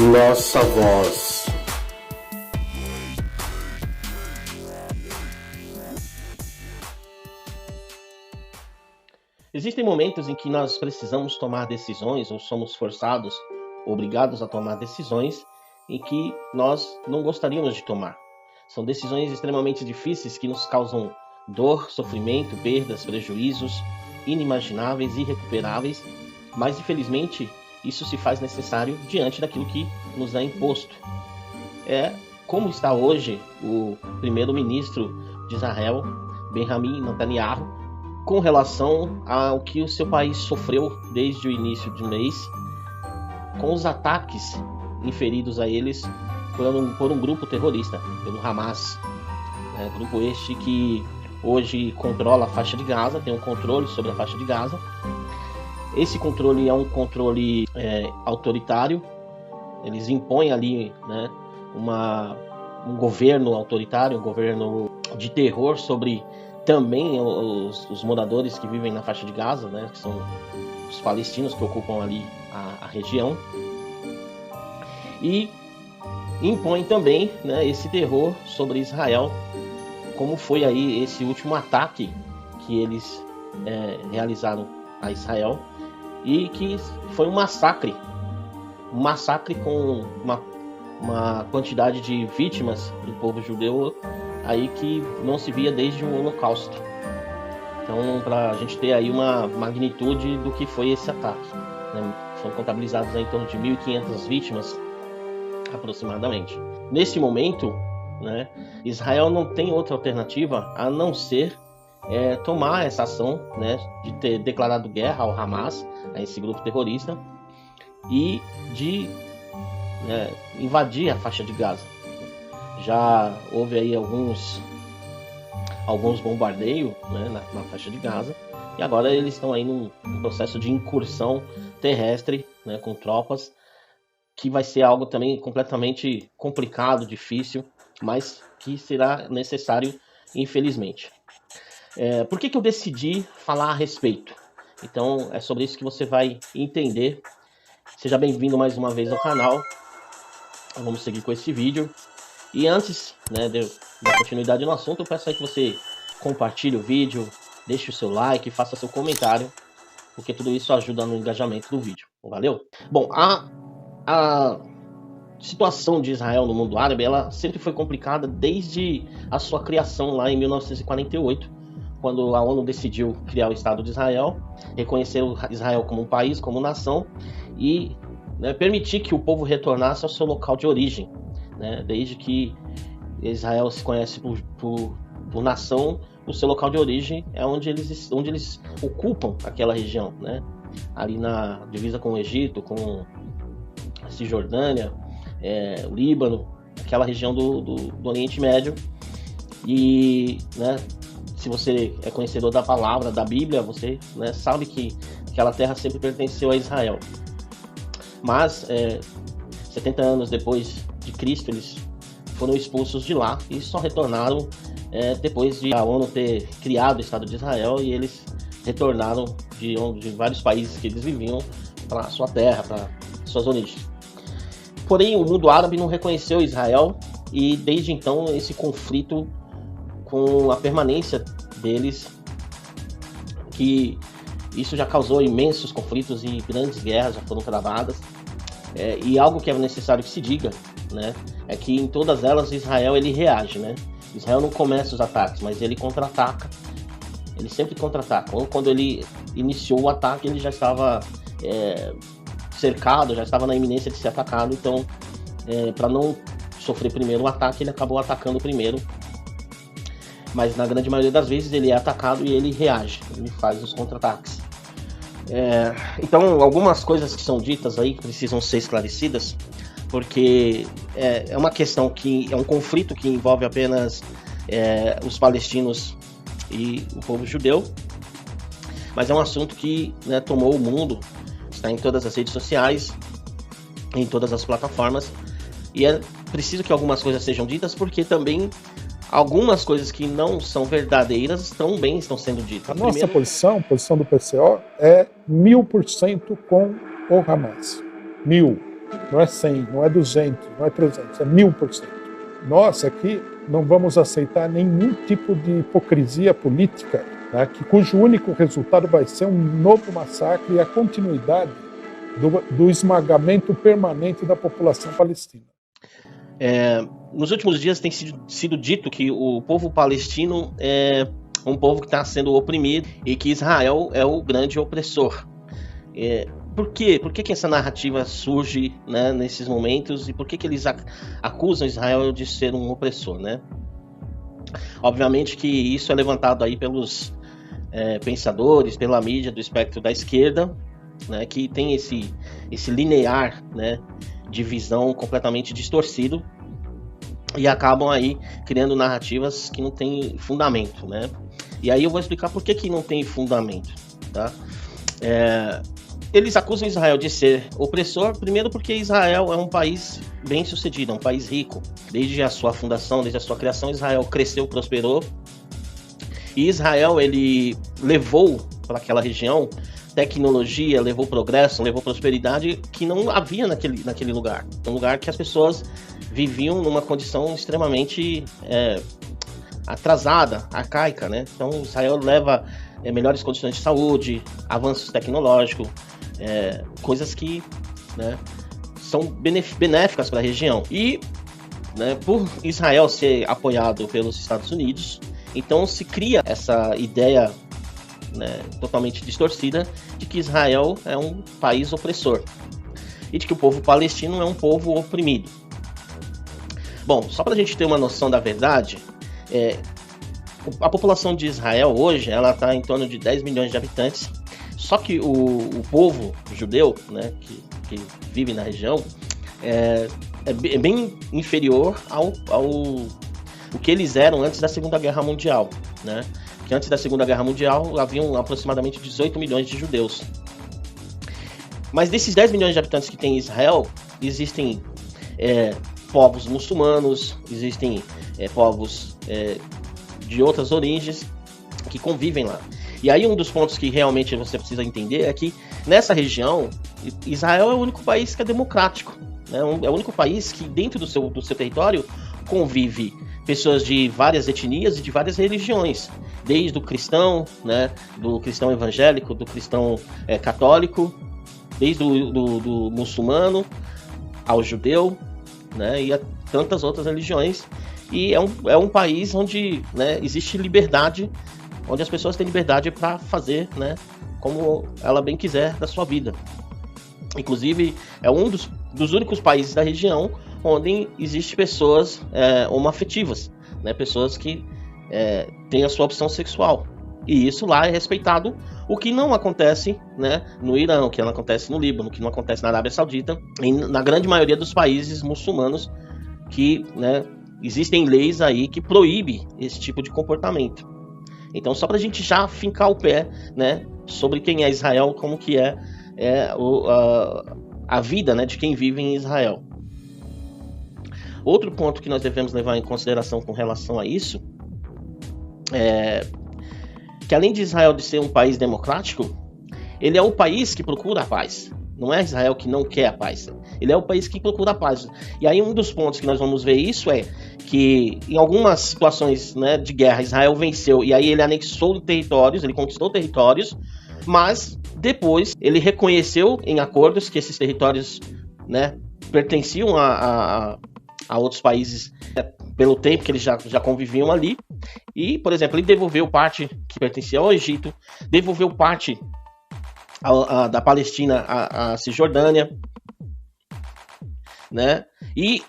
Nossa voz. Existem momentos em que nós precisamos tomar decisões ou somos forçados, obrigados a tomar decisões em que nós não gostaríamos de tomar. São decisões extremamente difíceis que nos causam dor, sofrimento, perdas, prejuízos inimagináveis, irrecuperáveis, mas infelizmente isso se faz necessário diante daquilo que nos é imposto. É como está hoje o primeiro-ministro de Israel, Benjamin Netanyahu, com relação ao que o seu país sofreu desde o início do mês, com os ataques inferidos a eles por um grupo terrorista, pelo Hamas. Grupo este que hoje controla a faixa de Gaza, tem um controle sobre a faixa de Gaza. Esse controle é um controle autoritário. Eles impõem ali, um governo autoritário, um governo de terror sobre também os moradores que vivem na faixa de Gaza, que são os palestinos que ocupam ali a região. E impõe também esse terror sobre Israel, como foi aí esse último ataque que eles realizaram a Israel, e que foi um massacre com uma quantidade de vítimas do povo judeu aí que não se via desde o Holocausto. Então, para a gente ter aí uma magnitude do que foi esse ataque, são contabilizados aí em torno de 1.500 vítimas aproximadamente. Nesse momento, Israel não tem outra alternativa a não ser tomar essa ação, de ter declarado guerra ao Hamas, a esse grupo terrorista, e de invadir a faixa de Gaza. Já houve aí alguns bombardeios na faixa de Gaza, e agora eles estão aí num processo de incursão terrestre, com tropas, que vai ser algo também completamente complicado, difícil, mas que será necessário, infelizmente. Por que eu decidi falar a respeito? Então, é sobre isso que você vai entender. Seja bem-vindo mais uma vez ao canal. Vamos seguir com esse vídeo. E antes da continuidade no assunto, eu peço aí que você compartilhe o vídeo, deixe o seu like, faça seu comentário, porque tudo isso ajuda no engajamento do vídeo. Valeu? Bom, a situação de Israel no mundo árabe, ela sempre foi complicada desde a sua criação lá em 1948, quando a ONU decidiu criar o Estado de Israel, reconhecer Israel como um país, como nação, e permitir que o povo retornasse ao seu local de origem. Desde que Israel se conhece por nação, o seu local de origem é onde eles ocupam aquela região, ali na divisa com o Egito, com a Cisjordânia, o Líbano, aquela região do Oriente Médio. E se você é conhecedor da palavra, da Bíblia, você sabe que aquela terra sempre pertenceu a Israel. Mas 70 anos depois de Cristo, eles foram expulsos de lá e só retornaram depois de a ONU ter criado o Estado de Israel, e eles retornaram de vários países que eles viviam para sua terra, para suas origens. Porém, o mundo árabe não reconheceu Israel, e desde então esse conflito com a permanência deles, que isso já causou imensos conflitos e grandes guerras já foram travadas. E algo que é necessário que se diga, é que em todas elas Israel ele reage, Israel não começa os ataques, mas ele contra-ataca. Ele sempre contra-ataca. Ou quando ele iniciou o ataque, ele já estava cercado, já estava na iminência de ser atacado. Então, para não sofrer primeiro o ataque, ele acabou atacando primeiro. Mas na grande maioria das vezes ele é atacado e ele reage, ele faz os contra-ataques. Então, algumas coisas que são ditas aí que precisam ser esclarecidas, porque é uma questão que é um conflito que envolve apenas os palestinos e o povo judeu, mas é um assunto que tomou o mundo, está em todas as redes sociais, em todas as plataformas, e é preciso que algumas coisas sejam ditas, porque também algumas coisas que não são verdadeiras também estão sendo ditas. A nossa posição do PCO, é 1000% com o Hamas. 1000%. não é 100, não é 200, não é 300, é 1000%. Nós aqui não vamos aceitar nenhum tipo de hipocrisia política, né, cujo único resultado vai ser um novo massacre e a continuidade do esmagamento permanente da população palestina. Nos últimos dias tem sido dito que o povo palestino é um povo que está sendo oprimido e que Israel é o grande opressor. Por quê? Por que essa narrativa surge, né, nesses momentos e por que eles acusam Israel de ser um opressor, né? Obviamente que isso é levantado aí pelos pensadores, pela mídia do espectro da esquerda, né, que tem esse linear, né, de visão completamente distorcido e acabam aí criando narrativas que não têm fundamento, né? E aí eu vou explicar por que não tem fundamento, tá? Eles acusam Israel de ser opressor, primeiro porque Israel é um país bem sucedido, é um país rico. Desde a sua fundação, desde a sua criação, Israel cresceu, prosperou. E Israel, ele levou para aquela região tecnologia, levou progresso, levou prosperidade que não havia naquele lugar. Um lugar que as pessoas viviam numa condição extremamente atrasada, arcaica, né? Então Israel leva melhores condições de saúde, avanços tecnológicos, coisas que, né, são benéficas para a região. E, né, por Israel ser apoiado pelos Estados Unidos, então se cria essa ideia, né, totalmente distorcida de que Israel é um país opressor e de que o povo palestino é um povo oprimido. Bom, só para a gente ter uma noção da verdade, a população de Israel hoje ela está em torno de 10 milhões de habitantes, só que o povo judeu, né, que vive na região é bem inferior ao que eles eram antes da Segunda Guerra Mundial, né? Que antes da Segunda Guerra Mundial haviam aproximadamente 18 milhões de judeus. Mas desses 10 milhões de habitantes que tem Israel, existem povos muçulmanos, existem povos de outras origens que convivem lá. E aí um dos pontos que realmente você precisa entender é que nessa região, Israel é o único país que é democrático, né? É o único país que dentro do seu território convive pessoas de várias etnias e de várias religiões, desde o cristão, né, do cristão evangélico, do cristão católico, desde do muçulmano ao judeu, né, e a tantas outras religiões. E é um país onde, né, existe liberdade, onde as pessoas têm liberdade para fazer, né, como ela bem quiser da sua vida. Inclusive, é um dos únicos países da região onde existem pessoas homoafetivas, né, pessoas que têm a sua opção sexual. E isso lá é respeitado, o que não acontece, né, no Irã, o que não acontece no Líbano, o que não acontece na Arábia Saudita, e na grande maioria dos países muçulmanos que, né, existem leis aí que proíbem esse tipo de comportamento. Então, só para a gente já fincar o pé, né, sobre quem é Israel, como que a vida, né, de quem vive em Israel. Outro ponto que nós devemos levar em consideração com relação a isso é que, além de Israel de ser um país democrático, ele é o país que procura a paz. Não é Israel que não quer a paz. Ele é o país que procura a paz. E aí um dos pontos que nós vamos ver isso é que em algumas situações, né, de guerra, Israel venceu e aí ele anexou territórios, ele conquistou territórios, mas depois ele reconheceu em acordos que esses territórios, né, pertenciam a outros países, pelo tempo que eles já conviviam ali. E, por exemplo, ele devolveu parte que pertencia ao Egito, devolveu parte da Palestina à Cisjordânia, né? E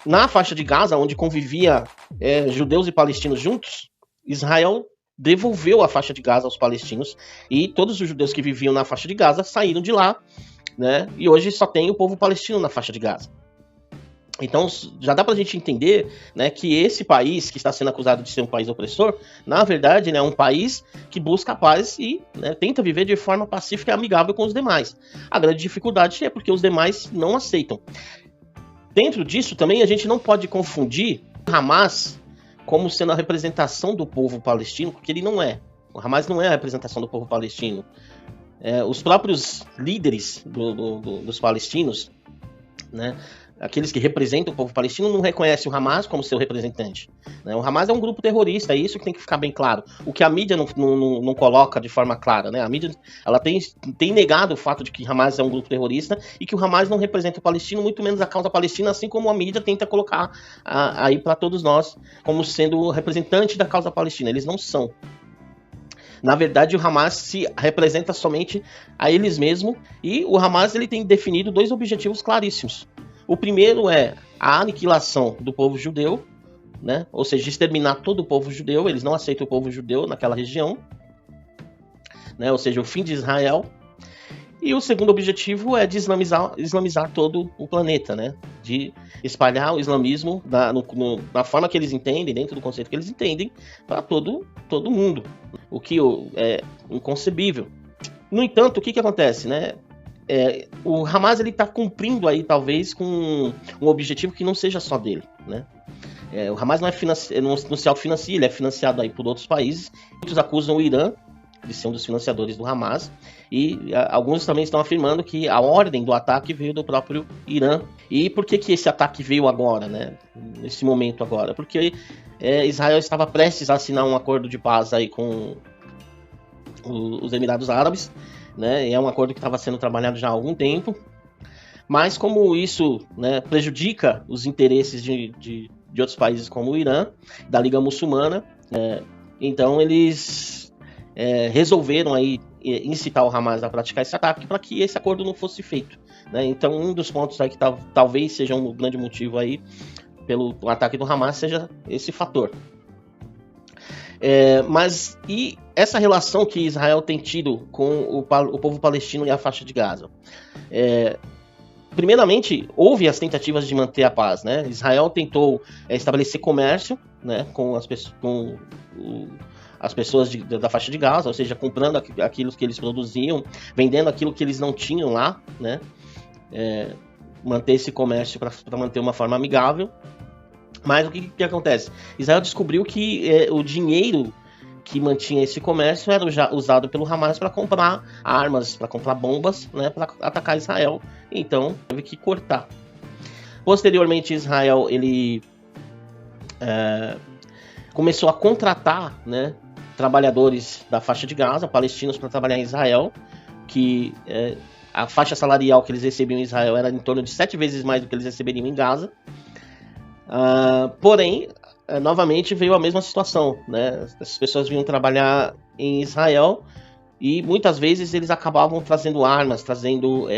na faixa de Gaza, onde convivia judeus e palestinos juntos, Israel devolveu a faixa de Gaza aos palestinos e todos os judeus que viviam na faixa de Gaza saíram de lá, né? E hoje só tem o povo palestino na faixa de Gaza. Então já dá pra gente entender, né, que esse país que está sendo acusado de ser um país opressor, na verdade, né, é um país que busca a paz e, né, tenta viver de forma pacífica e amigável com os demais. A grande dificuldade é porque os demais não aceitam. Dentro disso também a gente não pode confundir Hamas como sendo a representação do povo palestino, porque ele não é. O Hamas não é a representação do povo palestino. Os próprios líderes dos palestinos, né? Aqueles que representam o povo palestino não reconhecem o Hamas como seu representante, né? O Hamas é um grupo terrorista, é isso que tem que ficar bem claro. O que a mídia não coloca de forma clara, né? A mídia ela tem negado o fato de que Hamas é um grupo terrorista e que o Hamas não representa o palestino, muito menos a causa palestina, assim como a mídia tenta colocar aí para todos nós como sendo representante da causa palestina. Eles não são. Na verdade, o Hamas se representa somente a eles mesmos, e o Hamas ele tem definido 2 objetivos claríssimos. O primeiro é a aniquilação do povo judeu, né? Ou seja, exterminar todo o povo judeu. Eles não aceitam o povo judeu naquela região, né? Ou seja, o fim de Israel. E o segundo objetivo é de islamizar todo o planeta, né? De espalhar o islamismo na forma que eles entendem, dentro do conceito que eles entendem, para todo mundo. O que é inconcebível. No entanto, o que acontece, né? O Hamas está cumprindo aí, talvez, com um objetivo que não seja só dele, né? O Hamas não se autofinancia, ele é financiado aí por outros países. Muitos acusam o Irã de ser um dos financiadores do Hamas, e alguns também estão afirmando que a ordem do ataque veio do próprio Irã. E por que esse ataque veio agora, né? Nesse momento agora? Porque Israel estava prestes a assinar um acordo de paz aí com os Emirados Árabes, né? É um acordo que estava sendo trabalhado já há algum tempo, mas como isso, né, prejudica os interesses de outros países como o Irã, da Liga Muçulmana, então eles resolveram aí incitar o Hamas a praticar esse ataque para que esse acordo não fosse feito, né? Então um dos pontos aí que talvez seja um grande motivo aí pelo ataque do Hamas seja esse fator. Mas e essa relação que Israel tem tido com o povo palestino e a faixa de Gaza? Primeiramente, houve as tentativas de manter a paz, né? Israel tentou estabelecer comércio, né, com as pessoas da faixa de Gaza, ou seja, comprando aquilo que eles produziam, vendendo aquilo que eles não tinham lá, né? Manter esse comércio para manter uma forma amigável. Mas o que acontece? Israel descobriu que o dinheiro que mantinha esse comércio era usado pelo Hamas para comprar armas, para comprar bombas, né, para atacar Israel. Então, teve que cortar. Posteriormente, Israel ele começou a contratar, né, trabalhadores da faixa de Gaza, palestinos, para trabalhar em Israel, que a faixa salarial que eles recebiam em Israel era em torno de 7 vezes mais do que eles receberiam em Gaza. Porém, novamente veio a mesma situação, né? As pessoas vinham trabalhar em Israel e muitas vezes eles acabavam trazendo armas, trazendo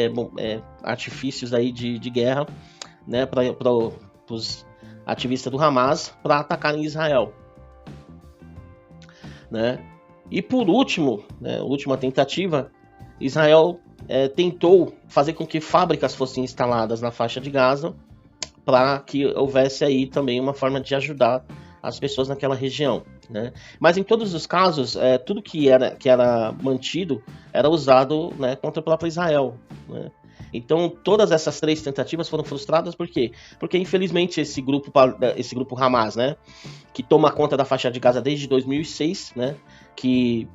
artifícios aí de guerra, né, para os ativistas do Hamas para atacar em Israel, né? E por último, né, última tentativa, Israel tentou fazer com que fábricas fossem instaladas na faixa de Gaza, para que houvesse aí também uma forma de ajudar as pessoas naquela região, né? Mas em todos os casos, tudo que era mantido era usado, né, contra o próprio Israel, né? Então todas essas 3 tentativas foram frustradas. Por quê? Porque infelizmente esse grupo Hamas, né, que toma conta da faixa de Gaza desde 2006, né, que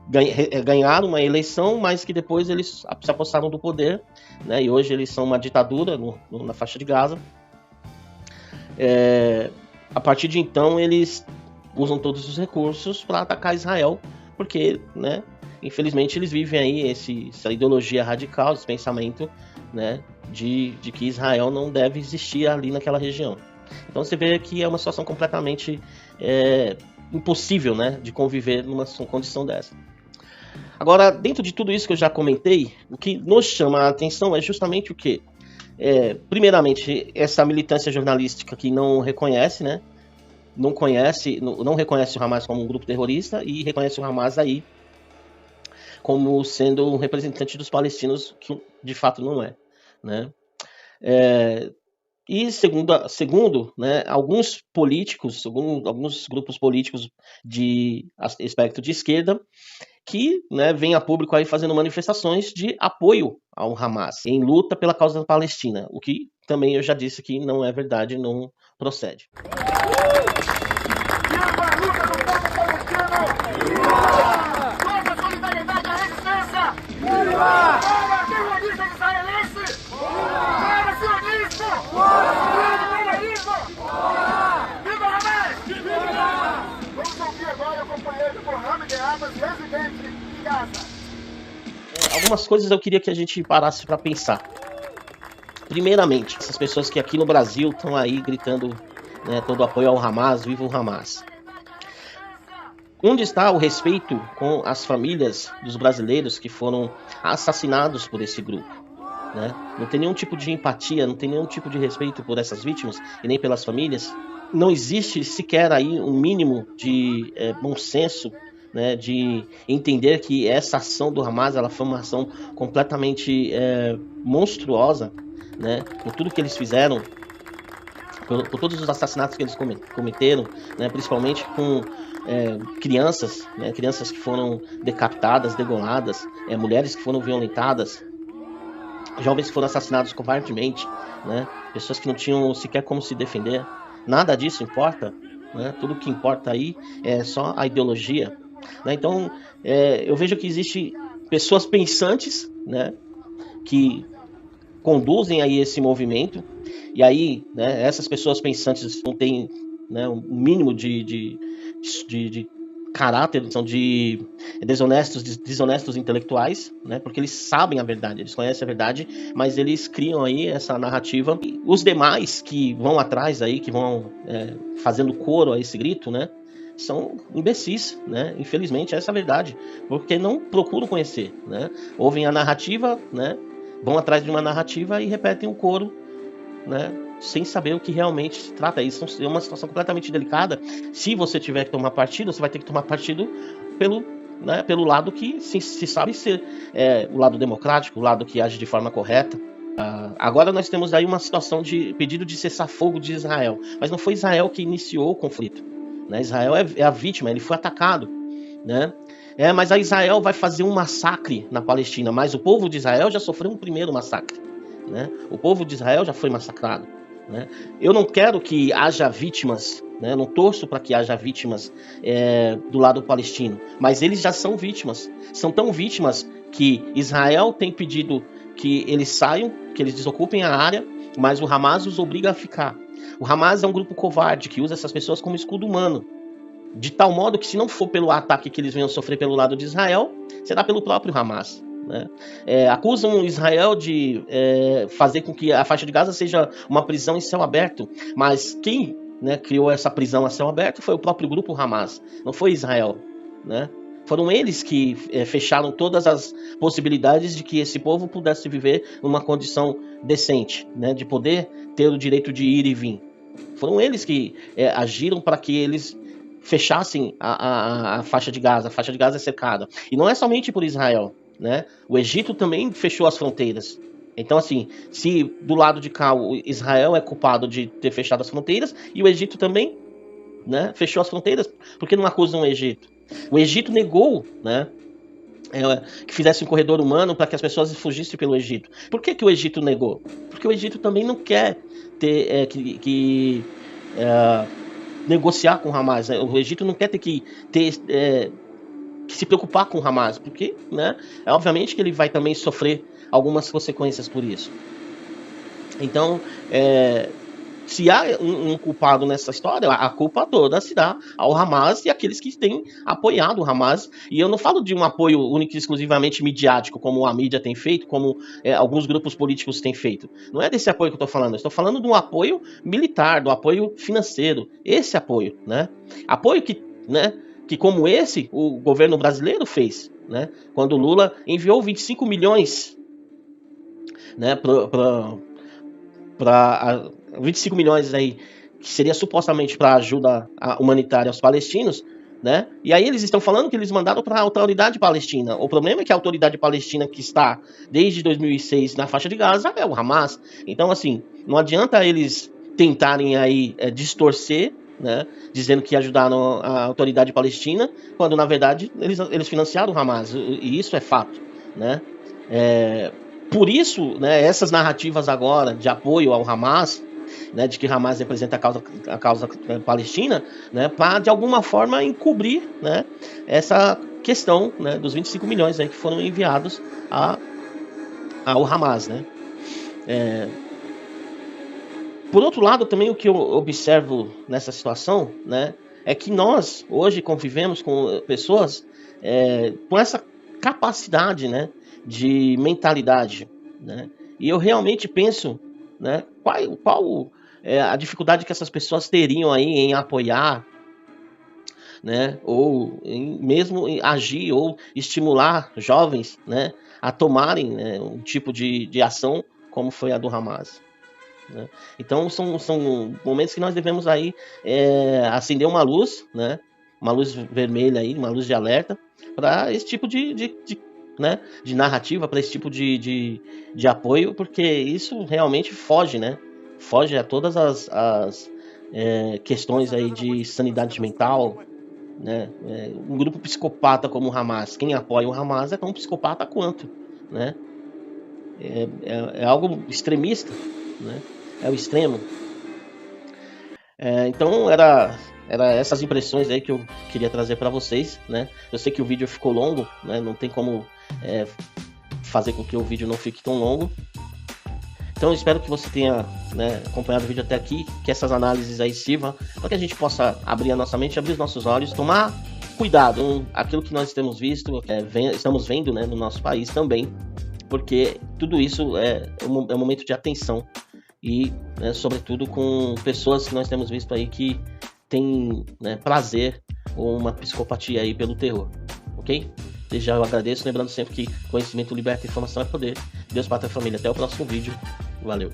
ganharam uma eleição, mas que depois eles se apossaram do poder, né, e hoje eles são uma ditadura na faixa de Gaza. A partir de então eles usam todos os recursos para atacar Israel, porque, né, infelizmente eles vivem aí essa ideologia radical, esse pensamento, né, de que Israel não deve existir ali naquela região. Então você vê que é uma situação completamente impossível, né, de conviver numa condição dessa. Agora, dentro de tudo isso que eu já comentei, o que nos chama a atenção é justamente o quê? Primeiramente, essa militância jornalística que não reconhece, né? Não reconhece o Hamas como um grupo terrorista e reconhece o Hamas aí como sendo um representante dos palestinos, que de fato não é, né? E segundo, né, alguns políticos, alguns grupos políticos de espectro de esquerda, que, né, vem a público aí fazendo manifestações de apoio ao Hamas, em luta pela causa da Palestina, o que também eu já disse que não é verdade, não procede. algumas coisas eu queria que a gente parasse para pensar. Primeiramente, essas pessoas que aqui no Brasil estão aí gritando, né, todo apoio ao Hamas, viva o Hamas. Onde está o respeito com as famílias dos brasileiros que foram assassinados por esse grupo? Né? Não tem nenhum tipo de empatia, não tem nenhum tipo de respeito por essas vítimas e nem pelas famílias. Não existe sequer aí um mínimo de bom senso, né, de entender que essa ação do Hamas ela foi uma ação completamente monstruosa, né, por tudo que eles fizeram, por todos os assassinatos que eles cometeram, né, principalmente com crianças, né, crianças que foram decapitadas, degoladas, mulheres que foram violentadas, jovens que foram assassinados covardemente, né, pessoas que não tinham sequer como se defender. Nada disso importa, né, tudo que importa aí é só a ideologia. Né, então, eu vejo que existem pessoas pensantes, né, que conduzem aí esse movimento, e aí, né, essas pessoas pensantes não têm, né, um mínimo de caráter, são desonestos intelectuais, né, porque eles sabem a verdade, eles conhecem a verdade, mas eles criam aí essa narrativa. E os demais que vão atrás aí, que vão fazendo coro a esse grito, né, são imbecis, né? Infelizmente essa é a verdade, porque não procuram conhecer, né? Ouvem a narrativa, né? Vão atrás de uma narrativa e repetem o coro, né? Sem saber o que realmente se trata. Isso é uma situação completamente delicada. Se você tiver que tomar partido, você vai ter que tomar partido pelo lado que se sabe ser o lado democrático, o lado que age de forma correta. Agora nós temos aí uma situação de pedido de cessar-fogo de Israel, mas não foi Israel que iniciou o conflito. Né? Israel é a vítima, ele foi atacado, né? Mas a Israel vai fazer um massacre na Palestina, mas o povo de Israel já sofreu um primeiro massacre, né? O povo de Israel já foi massacrado, né? Eu não quero que haja vítimas, né? Eu não torço para que haja vítimas do lado palestino, mas eles já são vítimas, são tão vítimas que Israel tem pedido que eles saiam, que eles desocupem a área, mas o Hamas os obriga a ficar. O Hamas é um grupo covarde que usa essas pessoas como escudo humano, de tal modo que se não for pelo ataque que eles venham sofrer pelo lado de Israel, será pelo próprio Hamas. Né? Acusam Israel de fazer com que a faixa de Gaza seja uma prisão em céu aberto, mas quem, né, criou essa prisão a céu aberto foi o próprio grupo Hamas, não foi Israel. Né? Foram eles que fecharam todas as possibilidades de que esse povo pudesse viver numa condição decente, né, de poder ter o direito de ir e vir. Foram eles que agiram para que eles fechassem a faixa de Gaza. A faixa de Gaza é cercada. E não é somente por Israel, né? O Egito também fechou as fronteiras. Então, assim, se do lado de cá o Israel é culpado de ter fechado as fronteiras, e o Egito também, né, fechou as fronteiras, por que não acusam o Egito? O Egito negou, né, que fizesse um corredor humano para que as pessoas fugissem pelo Egito. Por que o Egito negou? Porque o Egito também não quer ter negociar com o Hamas. O Egito não quer ter que se preocupar com o Hamas, porque, né, obviamente que ele vai também sofrer algumas consequências por isso. Então, se há um culpado nessa história, a culpa toda se dá ao Hamas e àqueles que têm apoiado o Hamas. E eu não falo de um apoio único e exclusivamente midiático, como a mídia tem feito, como alguns grupos políticos têm feito. Não é desse apoio que eu estou falando. Eu estou falando de um apoio militar, do apoio financeiro. Esse apoio, né? Apoio que como esse, o governo brasileiro fez, né? Quando o Lula enviou 25 milhões, né, para 25 milhões aí, que seria supostamente para ajuda humanitária aos palestinos, né? E aí eles estão falando que eles mandaram para a autoridade palestina. O problema é que a autoridade palestina que está desde 2006 na faixa de Gaza é o Hamas. Então, assim, não adianta eles tentarem aí distorcer, né, dizendo que ajudaram a autoridade palestina, quando na verdade eles financiaram o Hamas, e isso é fato, né? Por isso, né, essas narrativas agora de apoio ao Hamas, né, de que Hamas representa a causa palestina, né, para de alguma forma encobrir, né, essa questão, né, dos 25 milhões aí que foram enviados ao Hamas, né. Por outro lado, também o que eu observo nessa situação, né, é que nós hoje convivemos com pessoas com essa capacidade, né, de mentalidade, né? E eu realmente penso, né, qual é a dificuldade que essas pessoas teriam aí em apoiar, né, ou mesmo em agir ou estimular jovens, né, a tomarem, né, um tipo de ação como foi a do Hamas, né? Então são momentos que nós devemos aí acender uma luz, né, uma luz vermelha aí, uma luz de alerta para esse tipo né, de narrativa, para esse tipo de apoio, porque isso realmente foge, né, foge a todas as questões aí de sanidade mental, né? Um grupo psicopata como o Hamas, quem apoia o Hamas é tão psicopata quanto, né? É algo extremista, né? É o extremo. Então era essas impressões aí que eu queria trazer para vocês, né? Eu sei que o vídeo ficou longo, né? Não tem como fazer com que o vídeo não fique tão longo. Então eu espero que você tenha, né, acompanhado o vídeo até aqui, que essas análises aí sirvam para que a gente possa abrir a nossa mente, abrir os nossos olhos, tomar cuidado com aquilo que nós temos visto, estamos vendo, né, no nosso país também, porque tudo isso é um momento de atenção e, né, sobretudo com pessoas que nós temos visto aí que têm, né, prazer ou uma psicopatia aí pelo terror, ok? Desde já eu agradeço, lembrando sempre que conhecimento liberta, informação é poder. Deus, pátria, família. Até o próximo vídeo. Valeu.